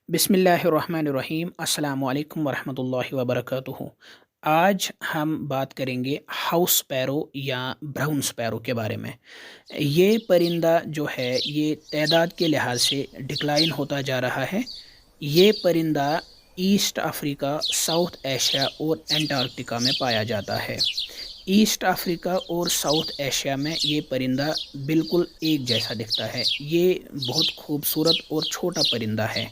बिस्मिल्लाहिर्रहमानिर्रहीम। अस्सलामु अलैकुम वरहमतुल्लाहि वबरकातुहू। आज हम बात करेंगे हाउस स्पैरो या ब्राउन स्पैरो के बारे में। ये परिंदा जो है ये तादाद के लिहाज से डिक्लाइन होता जा रहा है। ये परिंदा ईस्ट अफ्रीका, साउथ एशिया और एंटार्क्टिका में पाया जाता है। ईस्ट अफ्रीका और साउथ एशिया में ये परिंदा बिल्कुल एक जैसा दिखता है। ये बहुत खूबसूरत और छोटा परिंदा है।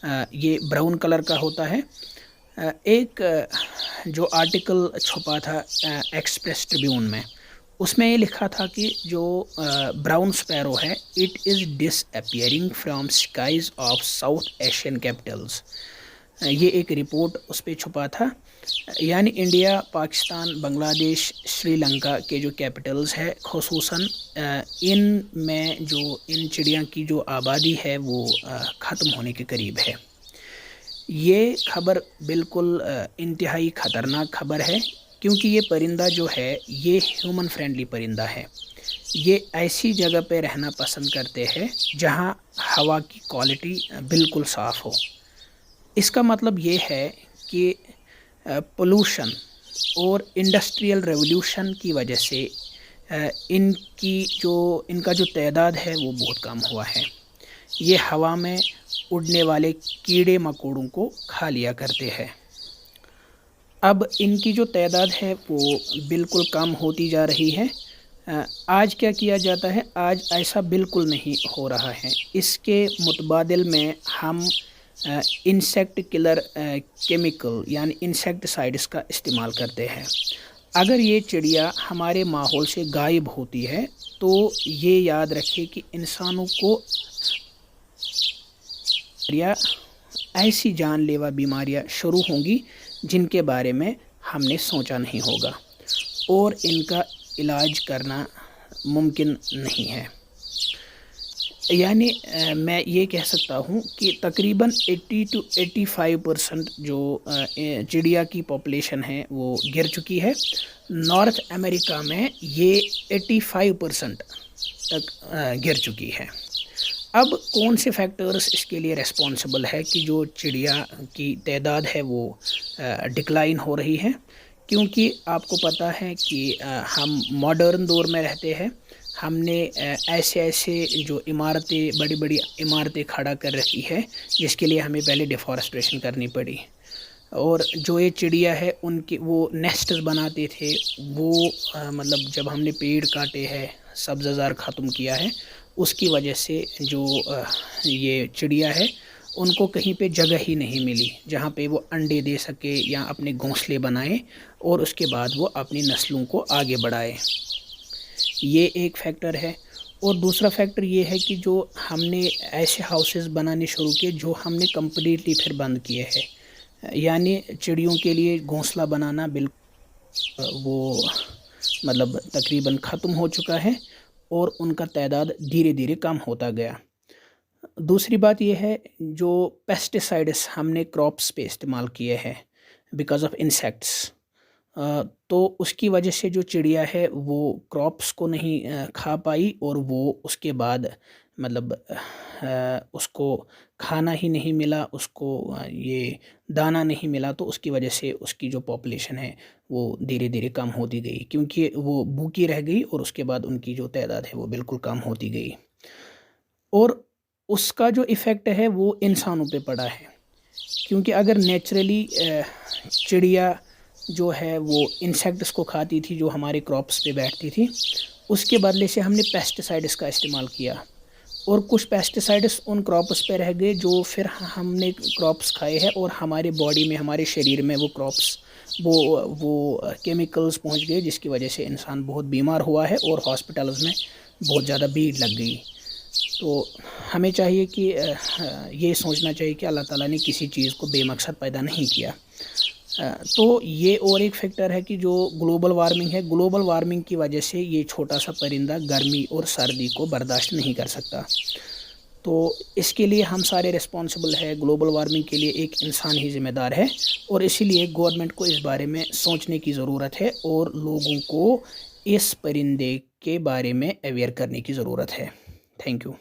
ये ब्राउन कलर का होता है। एक जो आर्टिकल छपा था एक्सप्रेस ट्रिब्यून में, उसमें ये लिखा था कि जो ब्राउन स्पैरो है it is disappearing from skies of South Asian capitals. ये एक रिपोर्ट उस पर छुपा था। यानी इंडिया, पाकिस्तान, बांग्लादेश, श्रीलंका के जो कैपिटल्स है खुसूसन इन में जो इन चिड़िया की जो आबादी है वो ख़त्म होने के करीब है। ये खबर बिल्कुल इंतहाई ख़तरनाक खबर है, क्योंकि ये परिंदा जो है ये ह्यूमन फ्रेंडली परिंदा है। ये ऐसी जगह पे रहना पसंद करते हैं जहाँ हवा की क्वालिटी बिल्कुल साफ़ हो। इसका मतलब ये है कि पोल्यूशन और इंडस्ट्रियल रेवोल्यूशन की वजह से इनका जो तादाद है वो बहुत कम हुआ है। ये हवा में उड़ने वाले कीड़े मकोड़ों को खा लिया करते हैं। अब इनकी जो तादाद है वो बिल्कुल कम होती जा रही है। आज क्या किया जाता है? आज ऐसा बिल्कुल नहीं हो रहा है। इसके मुतबादिल में हम इंसेक्ट किलर केमिकल यानी इंसेक्टिसाइड्स का इस्तेमाल करते हैं। अगर ये चिड़िया हमारे माहौल से गायब होती है तो ये याद रखिए कि इंसानों को ऐसी जानलेवा बीमारियां शुरू होंगी जिनके बारे में हमने सोचा नहीं होगा और इनका इलाज करना मुमकिन नहीं है। यानी मैं ये कह सकता हूँ कि तकरीबन 80 to 85% जो चिड़िया की पॉपुलेशन है वो गिर चुकी है। नॉर्थ अमेरिका में ये 85% तक गिर चुकी है। अब कौन से फैक्टर्स इसके लिए रेस्पॉन्सिबल है कि जो चिड़िया की तादाद है वो डिक्लाइन हो रही है? क्योंकि आपको पता है कि हम मॉडर्न दौर में रहते हैं। हमने ऐसे जो इमारतें, बड़ी बड़ी इमारतें खड़ा कर रखी है जिसके लिए हमें पहले डिफॉरेस्टेशन करनी पड़ी। और जो ये चिड़िया है उनके वो नेस्ट्स बनाते थे, वो मतलब जब हमने पेड़ काटे हैं, सब्ज़ार ख़त्म किया है, उसकी वजह से जो ये चिड़िया है उनको कहीं पे जगह ही नहीं मिली जहाँ पे वो अंडे दे सके या अपने घोंसले बनाए और उसके बाद वो अपनी नस्लों को आगे बढ़ाए। ये एक फैक्टर है। और दूसरा फैक्टर ये है कि जो हमने ऐसे हाउसेस बनाने शुरू किए जो हमने कम्प्लीटली फिर बंद किए हैं। यानी चिड़ियों के लिए घोंसला बनाना बिल्कुल वो मतलब तकरीबन ख़त्म हो चुका है और उनका तादाद धीरे धीरे कम होता गया। दूसरी बात यह है जो पेस्टिसाइड्स हमने क्रॉप्स पे इस्तेमाल किए हैं बिकॉज़ ऑफ इंसेक्ट्स, तो उसकी वजह से जो चिड़िया है वो क्रॉप्स को नहीं खा पाई और वो उसके बाद मतलब उसको खाना ही नहीं मिला, उसको ये दाना नहीं मिला, तो उसकी वजह से उसकी जो पॉपुलेशन है वो धीरे धीरे कम होती गई, क्योंकि वो भूखी रह गई और उसके बाद उनकी जो तादाद है वो बिल्कुल कम होती गई। और उसका जो इफ़ेक्ट है वो इंसानों पे पड़ा है, क्योंकि अगर नेचुरली चिड़िया जो है वो इंसेक्ट्स को खाती थी जो हमारे क्रॉप्स पे बैठती थी, उसके बदले से हमने पेस्टिसाइड्स का इस्तेमाल किया और कुछ पेस्टिसाइड्स उन क्रॉप्स पे रह गए जो फिर हमने क्रॉप्स खाए हैं और हमारे बॉडी में, हमारे शरीर में वो क्रॉप्स वो केमिकल्स पहुंच गए जिसकी वजह से इंसान बहुत बीमार हुआ है और हॉस्पिटल्स में बहुत ज़्यादा भीड़ लग गई। तो हमें चाहिए कि ये सोचना चाहिए कि अल्लाह ताला ने किसी चीज़ को बेमकसद पैदा नहीं किया। तो ये और एक फैक्टर है कि जो ग्लोबल वार्मिंग है, ग्लोबल वार्मिंग की वजह से ये छोटा सा परिंदा गर्मी और सर्दी को बर्दाश्त नहीं कर सकता। तो इसके लिए हम सारे रिस्पॉन्सिबल है। ग्लोबल वार्मिंग के लिए एक इंसान ही ज़िम्मेदार है और इसीलिए गवर्नमेंट को इस बारे में सोचने की ज़रूरत है और लोगों को इस परिंदे के बारे में अवेयर करने की ज़रूरत है। Thank you.